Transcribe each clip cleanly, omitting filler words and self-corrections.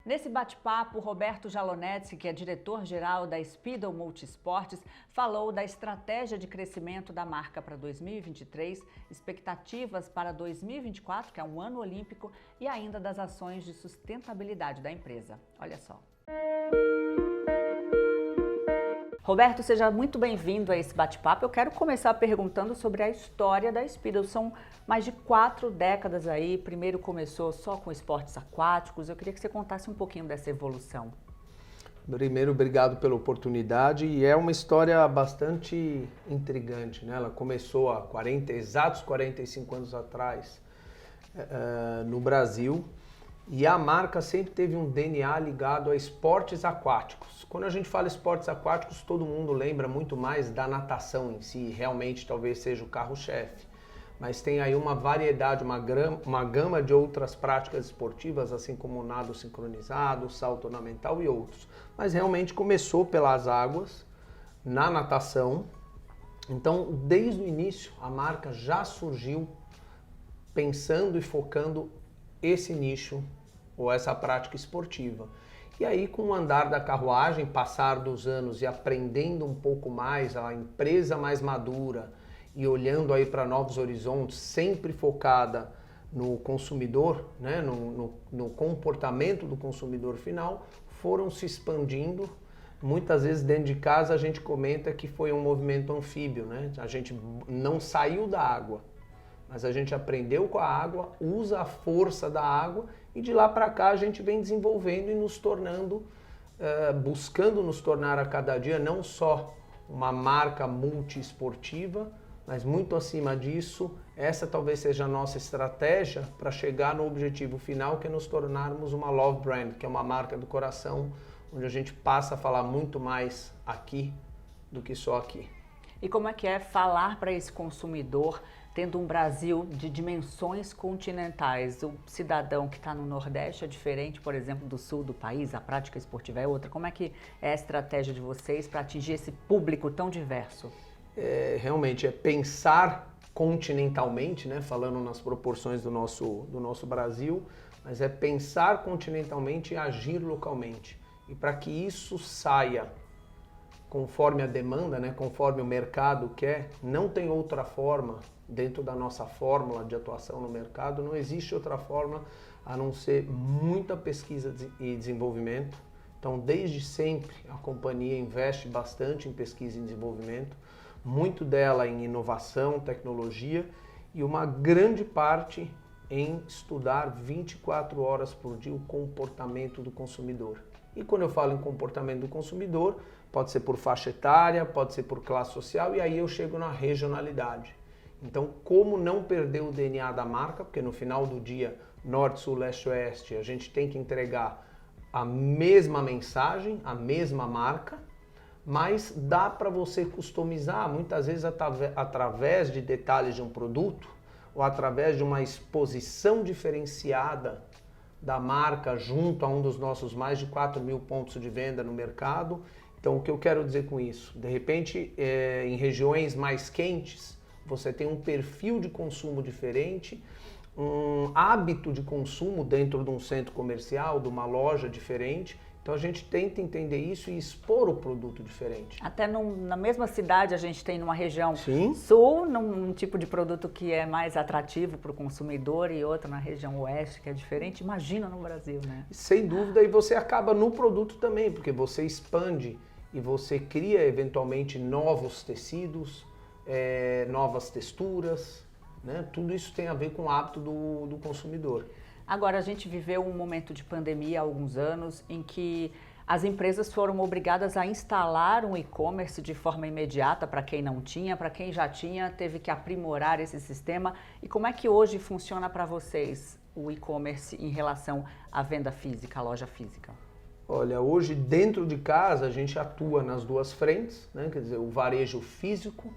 Nesse bate-papo, Roberto Jalonetti, que é diretor-geral da Speedle Multisportes, falou da estratégia de crescimento da marca para 2023, expectativas para 2024, que é um ano olímpico, e ainda das ações de sustentabilidade da empresa. Olha só. Roberto, seja muito bem-vindo a esse bate-papo. Eu quero começar perguntando sobre a história da Speedle. São mais de 4 décadas aí. Primeiro começou só com esportes aquáticos. Eu queria que você contasse um pouquinho dessa evolução. Primeiro, obrigado pela oportunidade. E é uma história bastante intrigante, né? Ela começou há exatos 45 anos atrás no Brasil. E a marca sempre teve um DNA ligado a esportes aquáticos. Quando a gente fala esportes aquáticos, todo mundo lembra muito mais da natação em si, realmente talvez seja o carro-chefe. Mas tem aí uma variedade, uma gama de outras práticas esportivas, assim como o nado sincronizado, o salto ornamental e outros. Mas realmente começou pelas águas, na natação. Então, desde o início, a marca já surgiu pensando e focando esse nicho ou essa prática esportiva. E aí, com o andar da carruagem, passar dos anos e aprendendo um pouco mais, a empresa mais madura e olhando aí para novos horizontes, sempre focada no consumidor, né, no comportamento do consumidor final, foram se expandindo. Muitas vezes dentro de casa a gente comenta que foi um movimento anfíbio, né? A gente não saiu da água, mas a gente aprendeu com a água, usa a força da água e de lá para cá a gente vem desenvolvendo e nos tornando, buscando nos tornar a cada dia não só uma marca multiesportiva, mas muito acima disso, essa talvez seja a nossa estratégia para chegar no objetivo final, que é nos tornarmos uma love brand, que é uma marca do coração, onde a gente passa a falar muito mais aqui do que só aqui. E como é que é falar para esse consumidor, tendo um Brasil de dimensões continentais? O cidadão que está no Nordeste é diferente, por exemplo, do sul do país, a prática esportiva é outra. Como é que é a estratégia de vocês para atingir esse público tão diverso? Realmente é pensar continentalmente, né, falando nas proporções do nosso Brasil, mas é pensar continentalmente e agir localmente. E para que isso saia conforme a demanda, né, conforme o mercado quer, não tem outra forma dentro da nossa fórmula de atuação no mercado, não existe outra forma a não ser muita pesquisa e desenvolvimento. Então, desde sempre, a companhia investe bastante em pesquisa e desenvolvimento, muito dela em inovação, tecnologia e uma grande parte em estudar 24 horas por dia o comportamento do consumidor. E quando eu falo em comportamento do consumidor, pode ser por faixa etária, pode ser por classe social, e aí eu chego na regionalidade. Então, como não perder o DNA da marca, porque no final do dia, norte, sul, leste, oeste, a gente tem que entregar a mesma mensagem, a mesma marca, mas dá para você customizar, muitas vezes através de detalhes de um produto, ou através de uma exposição diferenciada da marca junto a um dos nossos mais de 4.000 pontos de venda no mercado. Então, o que eu quero dizer com isso? De repente, em regiões mais quentes, você tem um perfil de consumo diferente, um hábito de consumo dentro de um centro comercial, de uma loja diferente. Então, a gente tenta entender isso e expor o produto diferente. Até na mesma cidade a gente tem numa região Sim. sul, num tipo de produto que é mais atrativo para o consumidor e outro na região oeste que é diferente. Imagina no Brasil, né? Sem dúvida, e você acaba no produto também, porque você expande e você cria eventualmente novos tecidos, novas texturas, né? Tudo isso tem a ver com o hábito do consumidor. Agora, a gente viveu um momento de pandemia há alguns anos em que as empresas foram obrigadas a instalar um e-commerce de forma imediata para quem não tinha, para quem já tinha, teve que aprimorar esse sistema. E como é que hoje funciona para vocês o e-commerce em relação à venda física, à loja física? Olha, hoje dentro de casa a gente atua nas duas frentes, né? Quer dizer, o varejo físico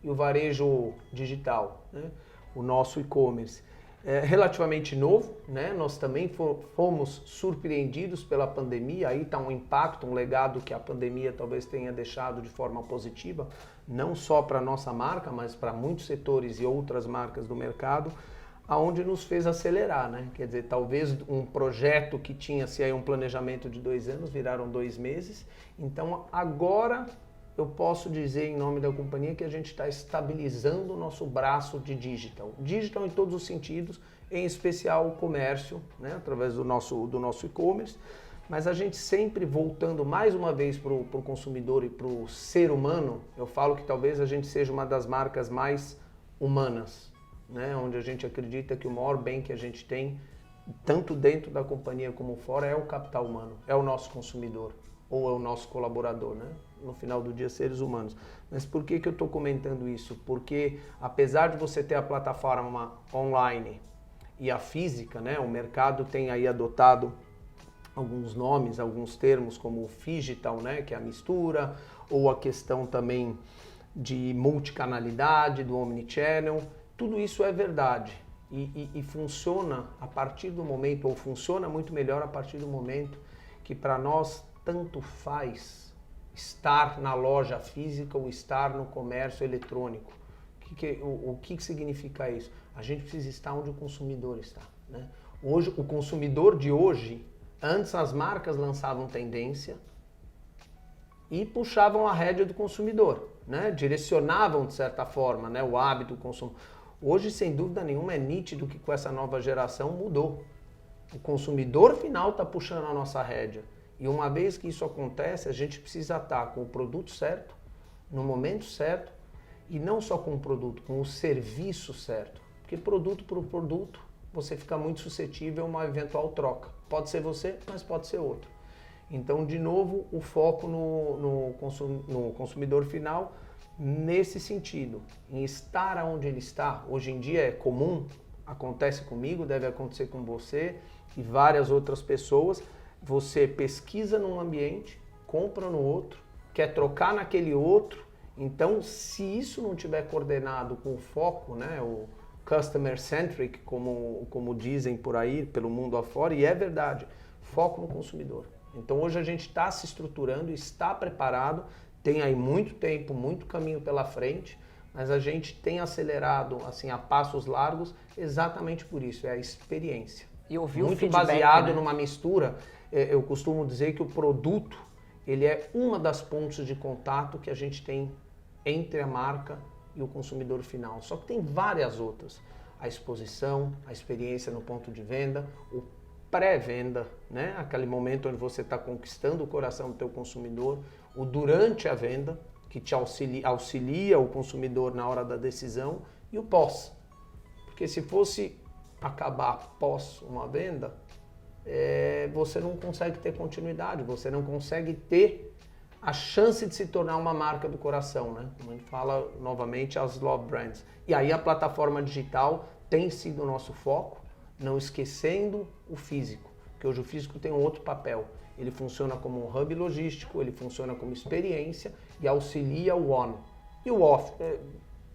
e o varejo digital, né? O nosso e-commerce. É relativamente novo, né? Nós também fomos surpreendidos pela pandemia, aí está um impacto, um legado que a pandemia talvez tenha deixado de forma positiva, não só para a nossa marca, mas para muitos setores e outras marcas do mercado. aonde nos fez acelerar, né? Quer dizer, talvez um projeto que tinha-se aí um planejamento de 2 anos, viraram 2 meses. Então, agora eu posso dizer em nome da companhia que a gente está estabilizando o nosso braço de digital. Digital em todos os sentidos, em especial o comércio, né? Através do nosso e-commerce. Mas a gente sempre voltando mais uma vez para o consumidor e para o ser humano, eu falo que talvez a gente seja uma das marcas mais humanas, né? Onde a gente acredita que o maior bem que a gente tem, tanto dentro da companhia como fora, é o capital humano, é o nosso consumidor ou é o nosso colaborador, né? No final do dia, seres humanos. Mas por que eu estou comentando isso? Porque apesar de você ter a plataforma online e a física, né? O mercado tem aí adotado alguns nomes, alguns termos como o phygital, né? Que é a mistura, ou a questão também de multicanalidade, do omnichannel. Tudo isso é verdade e funciona a partir do momento, ou funciona muito melhor a partir do momento que para nós tanto faz estar na loja física ou estar no comércio eletrônico. O que significa isso? A gente precisa estar onde o consumidor está, né? Hoje, o consumidor de hoje, antes as marcas lançavam tendência e puxavam a rédea do consumidor, né? Direcionavam de certa forma, né, o hábito do consumo. Hoje, sem dúvida nenhuma, é nítido que com essa nova geração mudou. O consumidor final está puxando a nossa rédea. E uma vez que isso acontece, a gente precisa estar com o produto certo, no momento certo, e não só com o produto, com o serviço certo. Porque produto por produto, você fica muito suscetível a uma eventual troca. Pode ser você, mas pode ser outro. Então, de novo, o foco no consumidor final, nesse sentido, em estar onde ele está. Hoje em dia é comum, acontece comigo, deve acontecer com você e várias outras pessoas. Você pesquisa num ambiente, compra no outro, quer trocar naquele outro. Então, se isso não tiver coordenado com o foco, né, o customer centric, como dizem por aí, pelo mundo afora, e é verdade, foco no consumidor. Então, hoje a gente está se estruturando, está preparado, tem aí muito tempo, muito caminho pela frente, mas a gente tem acelerado assim a passos largos exatamente por isso, é a experiência. E ouvir muito o feedback, baseado, né? Numa mistura. Eu costumo dizer que o produto, ele é uma das pontes de contato que a gente tem entre a marca e o consumidor final. Só que tem várias outras. A exposição, a experiência no ponto de venda, o pré-venda, né? Aquele momento onde você está conquistando o coração do teu consumidor, o durante a venda, que te auxilia o consumidor na hora da decisão, e o pós. Porque se fosse acabar após uma venda, você não consegue ter continuidade, você não consegue ter a chance de se tornar uma marca do coração, né? Como a gente fala novamente, as love brands. E aí a plataforma digital tem sido o nosso foco, não esquecendo o físico, porque hoje o físico tem um outro papel. Ele funciona como um hub logístico, ele funciona como experiência e auxilia o on. E o off é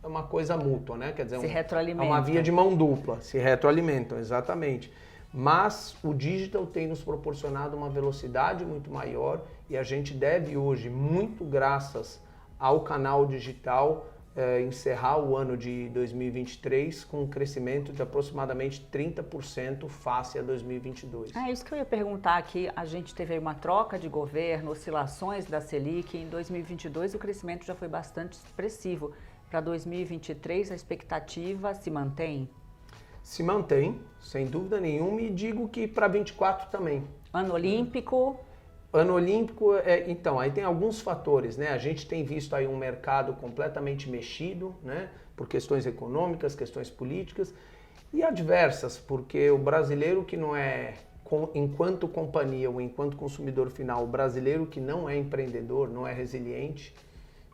uma coisa mútua, né? Quer dizer, se retroalimenta. É uma via de mão dupla, se retroalimentam, exatamente. Mas o digital tem nos proporcionado uma velocidade muito maior e a gente deve hoje, muito graças ao canal digital, encerrar o ano de 2023 com um crescimento de aproximadamente 30% face a 2022. É isso que eu ia perguntar aqui. A gente teve aí uma troca de governo, oscilações da Selic. Em 2022 o crescimento já foi bastante expressivo. Para 2023 a expectativa se mantém? Se mantém, sem dúvida nenhuma, e digo que para 24 também. Ano olímpico? Ano olímpico, então, aí tem alguns fatores, né? A gente tem visto aí um mercado completamente mexido, né? Por questões econômicas, questões políticas e adversas, porque o brasileiro que não é, enquanto companhia ou enquanto consumidor final, o brasileiro que não é empreendedor, não é resiliente,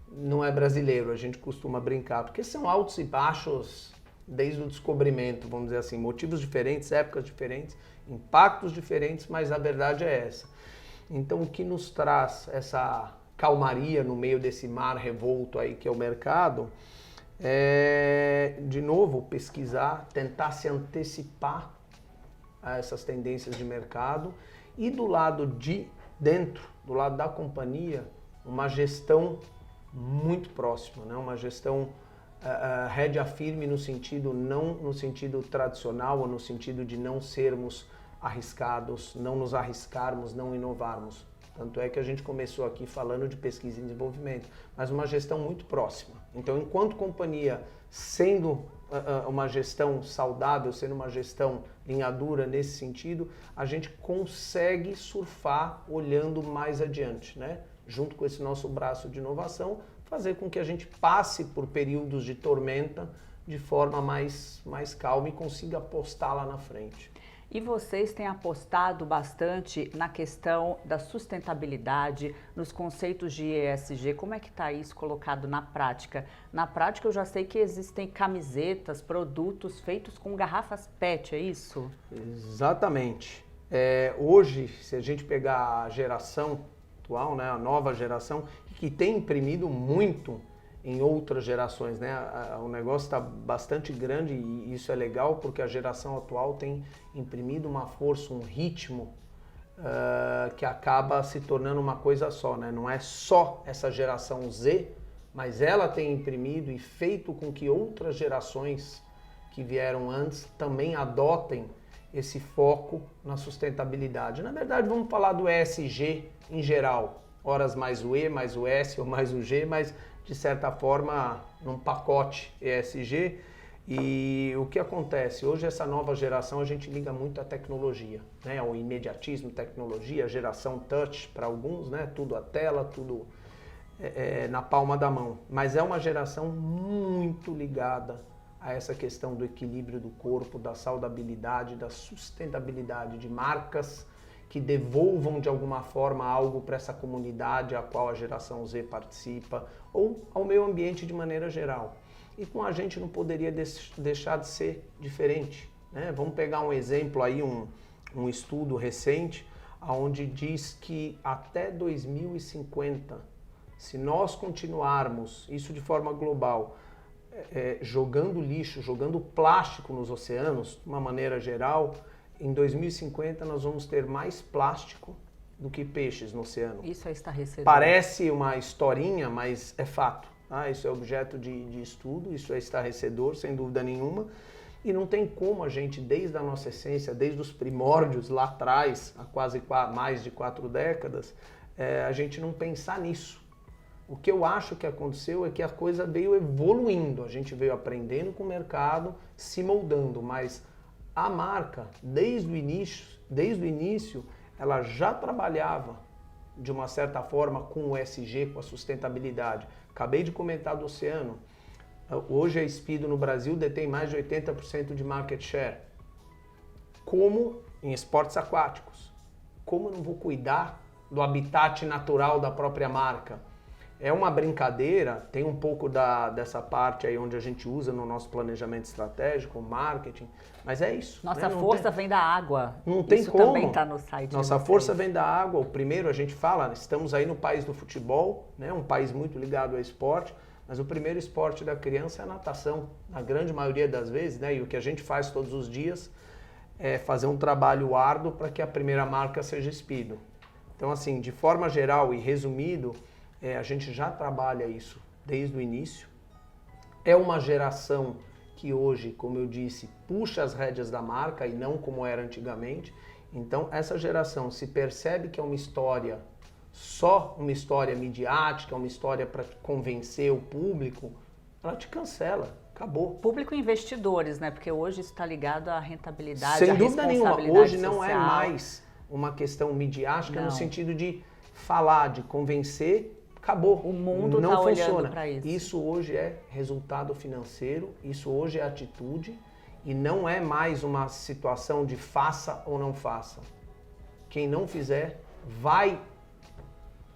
não é brasileiro, a gente costuma brincar, porque são altos e baixos desde o descobrimento, vamos dizer assim, motivos diferentes, épocas diferentes, impactos diferentes, mas a verdade é essa. Então, o que nos traz essa calmaria no meio desse mar revolto aí que é o mercado é, de novo, pesquisar, tentar se antecipar a essas tendências de mercado e do lado de dentro, do lado da companhia, uma gestão muito próxima, né? Uma gestão rédea firme no sentido, não no sentido tradicional, ou no sentido de não sermos arriscados, não nos arriscarmos, não inovarmos. Tanto é que a gente começou aqui falando de pesquisa e desenvolvimento, mas uma gestão muito próxima. Então, enquanto companhia, sendo uma gestão saudável, sendo uma gestão linha dura nesse sentido, a gente consegue surfar olhando mais adiante, né? Junto com esse nosso braço de inovação, fazer com que a gente passe por períodos de tormenta de forma mais calma e consiga apostar lá na frente. E vocês têm apostado bastante na questão da sustentabilidade, nos conceitos de ESG. Como é que está isso colocado na prática? Na prática eu já sei que existem camisetas, produtos feitos com garrafas PET, é isso? Exatamente. Hoje, se a gente pegar a geração atual, né, a nova geração, que tem imprimido muito em outras gerações, né? O negócio está bastante grande e isso é legal porque a geração atual tem imprimido uma força, um ritmo que acaba se tornando uma coisa só, né? Não é só essa geração Z, mas ela tem imprimido e feito com que outras gerações que vieram antes também adotem esse foco na sustentabilidade. Na verdade, vamos falar do ESG em geral, horas mais o E, mais o S ou mais o G, mas de certa forma num pacote ESG. E o que acontece? Hoje essa nova geração a gente liga muito à tecnologia, né? Ao imediatismo, tecnologia, geração touch para alguns, né? Tudo à tela, tudo na palma da mão. Mas é uma geração muito ligada a essa questão do equilíbrio do corpo, da saudabilidade, da sustentabilidade de marcas que devolvam de alguma forma algo para essa comunidade a qual a geração Z participa, ou ao meio ambiente de maneira geral. E com a gente não poderia deixar de ser diferente, né? Vamos pegar um exemplo aí, um estudo recente, onde diz que até 2050, se nós continuarmos, isso de forma global, jogando lixo, jogando plástico nos oceanos, de uma maneira geral, em 2050 nós vamos ter mais plástico do que peixes no oceano. Isso é estarrecedor. Parece uma historinha, mas é fato. Isso é objeto de estudo, isso é estarrecedor, sem dúvida nenhuma. E não tem como a gente, desde a nossa essência, desde os primórdios lá atrás, há quase mais de 4 décadas, a gente não pensar nisso. O que eu acho que aconteceu é que a coisa veio evoluindo, a gente veio aprendendo com o mercado, se moldando, mas a marca, desde o início, ela já trabalhava de uma certa forma com o ESG, com a sustentabilidade. Acabei de comentar do oceano. Hoje a Speedo no Brasil detém mais de 80% de market share. Como em esportes aquáticos? Como eu não vou cuidar do habitat natural da própria marca? É uma brincadeira, tem um pouco dessa parte aí onde a gente usa no nosso planejamento estratégico, marketing, mas é isso. Nossa força vem da água. Não tem isso como. Também está no site. Nossa força vem da água. O primeiro, a gente fala, estamos aí no país do futebol, né? Um país muito ligado ao esporte, mas o primeiro esporte da criança é a natação, na grande maioria das vezes, né? E o que a gente faz todos os dias é fazer um trabalho árduo para que a primeira marca seja Speedo. Então, assim, de forma geral e resumido, a gente já trabalha isso desde o início. É uma geração que hoje, como eu disse, puxa as rédeas da marca e não como era antigamente. Então, essa geração se percebe que é uma história, só uma história midiática, uma história para convencer o público, ela te cancela. Acabou. Público e investidores, né? Porque hoje isso está ligado à rentabilidade, sem à dúvida nenhuma. Hoje não é mais uma questão midiática no sentido de falar, de convencer. Acabou. O mundo não funciona. Olhando para isso. Isso hoje é resultado financeiro, isso hoje é atitude e não é mais uma situação de faça ou não faça. Quem não fizer vai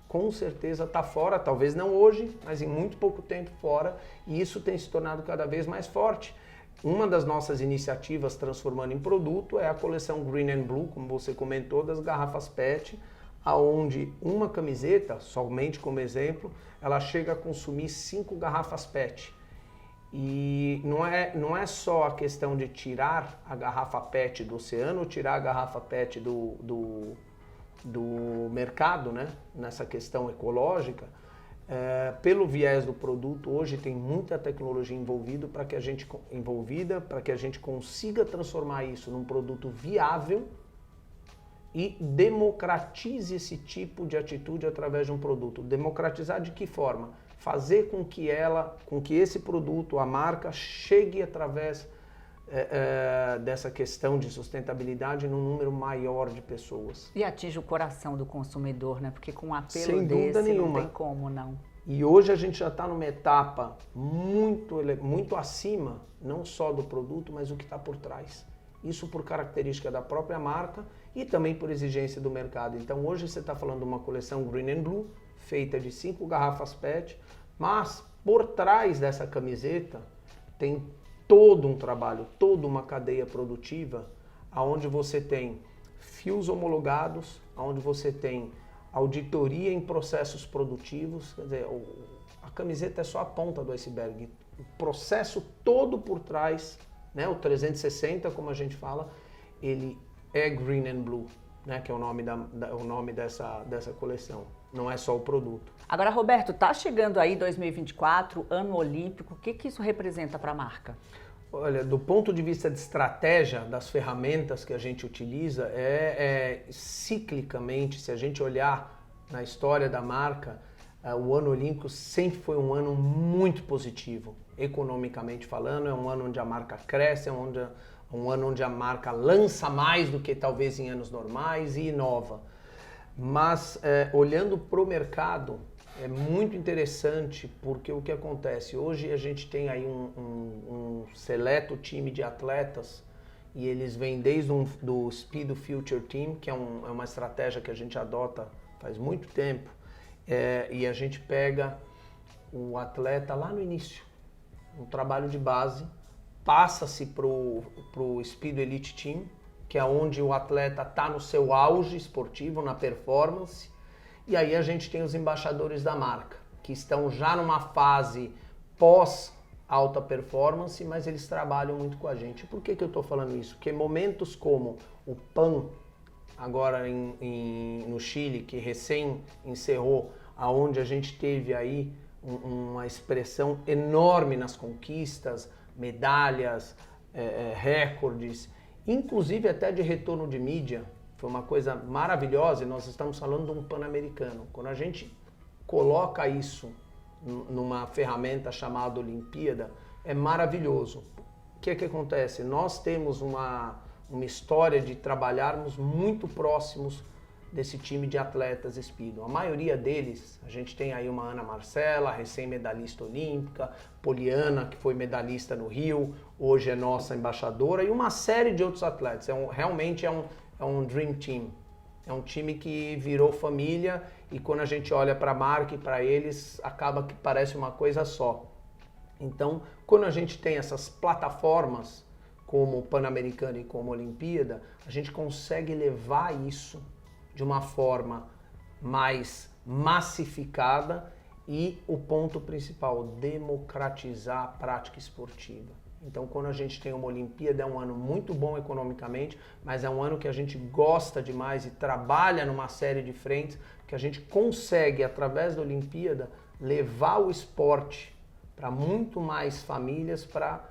com certeza estar fora, talvez não hoje, mas em muito pouco tempo fora, e isso tem se tornado cada vez mais forte. Uma das nossas iniciativas transformando em produto é a coleção Green and Blue, como você comentou, das garrafas PET, aonde uma camiseta, somente como exemplo, ela chega a consumir 5 garrafas PET. E não é só a questão de tirar a garrafa PET do oceano, tirar a garrafa PET do mercado, né? Nessa questão ecológica, pelo viés do produto, hoje tem muita tecnologia envolvida para que a gente consiga transformar isso num produto viável e democratize esse tipo de atitude através de um produto. Democratizar de que forma? Fazer com que esse produto, a marca, chegue através dessa questão de sustentabilidade num número maior de pessoas. E atinge o coração do consumidor, né? Porque com um apelo Sem dúvida desse nenhuma. não tem como, não. E hoje a gente já está numa etapa muito acima, não só do produto, mas o que está por trás. Isso por característica da própria marca e também por exigência do mercado. Então hoje você está falando de uma coleção Green and Blue, feita de 5 garrafas PET, mas por trás dessa camiseta tem todo um trabalho, toda uma cadeia produtiva, onde você tem fios homologados, onde você tem auditoria em processos produtivos. Quer dizer, a camiseta é só a ponta do iceberg. O processo todo por trás, né, o 360, como a gente fala, ele é Green and Blue, né, que é o nome dessa coleção. Não é só o produto. Agora, Roberto, tá chegando aí 2024, ano olímpico. O que isso representa para a marca? Olha, do ponto de vista de estratégia, das ferramentas que a gente utiliza, ciclicamente, se a gente olhar na história da marca, o ano olímpico sempre foi um ano muito positivo, economicamente falando. É um ano onde a marca cresce, um ano onde a marca lança mais do que talvez em anos normais e inova. Mas olhando para o mercado, é muito interessante, porque o que acontece? Hoje a gente tem aí um seleto time de atletas e eles vêm desde do Speed Future Team, que é uma estratégia que a gente adota faz muito tempo, e a gente pega o atleta lá no início, um trabalho de base, passa-se para o Speed Elite Team, que é onde o atleta está no seu auge esportivo, na performance. E aí a gente tem os embaixadores da marca, que estão já numa fase pós-alta performance, mas eles trabalham muito com a gente. Por que eu estou falando isso? Porque momentos como o PAN, agora no Chile, que recém encerrou, aonde a gente teve aí uma expressão enorme nas conquistas, medalhas, recordes, inclusive até de retorno de mídia. Foi uma coisa maravilhosa e nós estamos falando de um Pan-Americano. Quando a gente coloca isso numa ferramenta chamada Olimpíada, é maravilhoso. O que acontece? Nós temos uma história de trabalharmos muito próximos desse time de atletas Speedo. A maioria deles, a gente tem aí uma Ana Marcela, recém-medalhista olímpica, Poliana, que foi medalhista no Rio, hoje é nossa embaixadora, e uma série de outros atletas. Realmente é um Dream Team. É um time que virou família e quando a gente olha para a marca e para eles, acaba que parece uma coisa só. Então, quando a gente tem essas plataformas, como o Pan-Americano e como a Olimpíada, a gente consegue levar isso de uma forma mais massificada e o ponto principal, democratizar a prática esportiva. Então, quando a gente tem uma Olimpíada, é um ano muito bom economicamente, mas é um ano que a gente gosta demais e trabalha numa série de frentes, que a gente consegue, através da Olimpíada, levar o esporte para muito mais famílias, para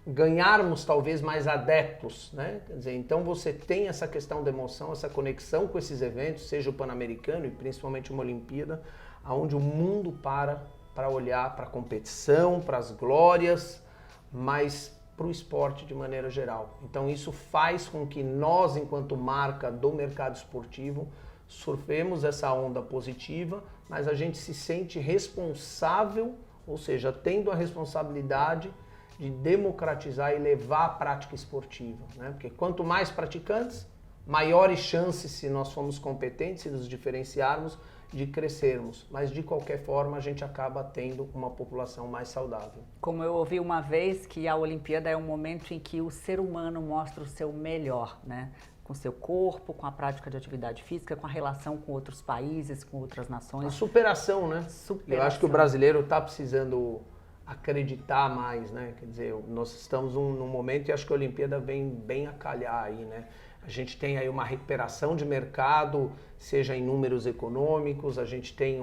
ganharmos talvez mais adeptos, né? Quer dizer, então você tem essa questão da emoção, essa conexão com esses eventos, seja o Pan-Americano e principalmente uma Olimpíada, onde o mundo para olhar para a competição, para as glórias, mas para o esporte de maneira geral. Então isso faz com que nós, enquanto marca do mercado esportivo, surfemos essa onda positiva, mas a gente se sente responsável, ou seja, tendo a responsabilidade de democratizar e levar a prática esportiva, né? Porque quanto mais praticantes, maiores chances, se nós formos competentes, se nos diferenciarmos, de crescermos. Mas de qualquer forma, a gente acaba tendo uma população mais saudável. Como eu ouvi uma vez que a Olimpíada é um momento em que o ser humano mostra o seu melhor, né? Com o seu corpo, com a prática de atividade física, com a relação com outros países, com outras nações. A superação, né? Eu acho que o brasileiro está precisando acreditar mais, né? Quer dizer, nós estamos num momento e acho que a Olimpíada vem bem a calhar aí, né? A gente tem aí uma recuperação de mercado, seja em números econômicos, a gente tem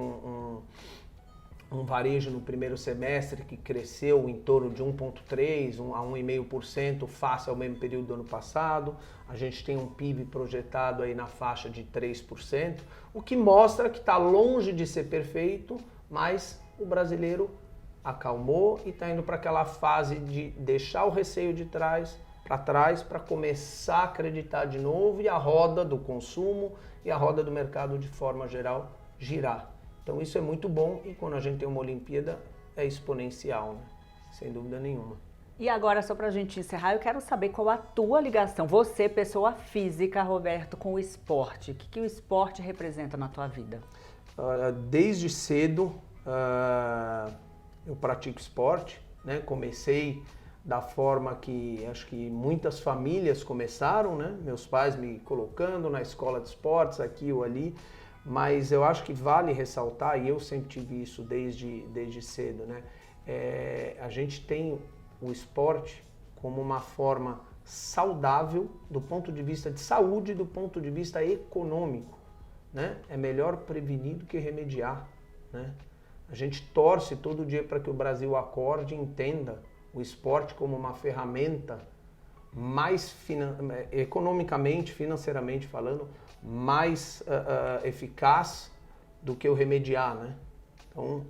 um varejo no primeiro semestre que cresceu em torno de 1,3% a 1,5% face ao mesmo período do ano passado. A gente tem um PIB projetado aí na faixa de 3%, o que mostra que está longe de ser perfeito, mas o brasileiro acalmou e está indo para aquela fase de deixar o receio para trás para começar a acreditar de novo e a roda do consumo e a roda do mercado de forma geral girar. Então isso é muito bom e quando a gente tem uma Olimpíada é exponencial, né? Sem dúvida nenhuma. E agora, só para a gente encerrar, eu quero saber qual a tua ligação, você, pessoa física, Roberto, com o esporte. O que o esporte representa na tua vida? Desde cedo eu pratico esporte, né? Comecei da forma que acho que muitas famílias começaram, né? Meus pais me colocando na escola de esportes, aqui ou ali. Mas eu acho que vale ressaltar, e eu sempre tive isso desde cedo, né? A gente tem o esporte como uma forma saudável do ponto de vista de saúde e do ponto de vista econômico, né? É melhor prevenir do que remediar, né? A gente torce todo dia para que o Brasil acorde e entenda o esporte como uma ferramenta mais economicamente, financeiramente falando, mais eficaz do que o remediar, né? Então,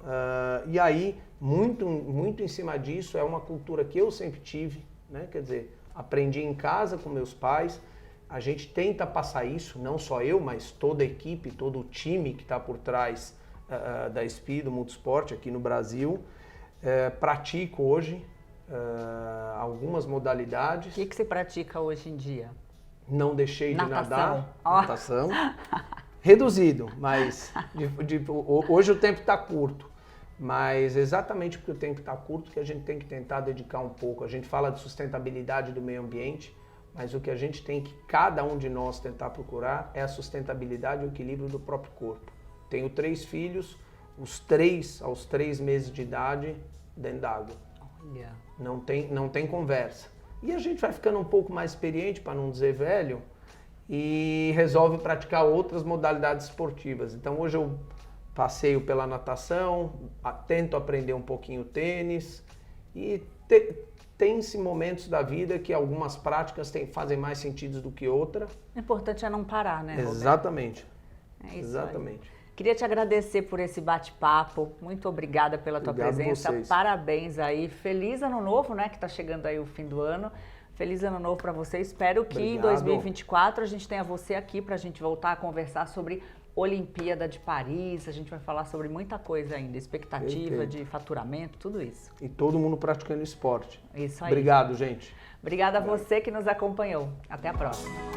e aí, muito em cima disso, é uma cultura que eu sempre tive, né? Quer dizer, aprendi em casa com meus pais, a gente tenta passar isso, não só eu, mas toda a equipe, todo o time que está por trás da SPI, do Multisport aqui no Brasil. Pratico hoje algumas modalidades. O que você pratica hoje em dia? Não deixei de natação. nadar. Natação. Reduzido, mas hoje o tempo está curto. Mas exatamente porque o tempo está curto que a gente tem que tentar dedicar um pouco. A gente fala de sustentabilidade do meio ambiente, mas o que a gente tem que, cada um de nós, tentar procurar é a sustentabilidade e o equilíbrio do próprio corpo. Tenho 3 filhos, os 3 aos 3 meses de idade dentro d'água. Yeah. Não tem conversa. E a gente vai ficando um pouco mais experiente, para não dizer velho, e resolve praticar outras modalidades esportivas. Então hoje eu passeio pela natação, tento aprender um pouquinho tênis e tem-se momentos da vida que algumas práticas fazem mais sentido do que outra. O importante é não parar, né, Roberto? Exatamente. É isso Exatamente. Aí. Queria te agradecer por esse bate-papo. Muito obrigada pela tua presença. Vocês. Parabéns aí. Feliz ano novo, né? Que está chegando aí o fim do ano. Feliz ano novo para você. Espero que em 2024 a gente tenha você aqui para a gente voltar a conversar sobre Olimpíada de Paris. A gente vai falar sobre muita coisa ainda. Expectativa Perfeito. de faturamento, tudo isso. E todo mundo praticando esporte. Isso aí. Obrigado, gente. Obrigada a você que nos acompanhou. Até a próxima.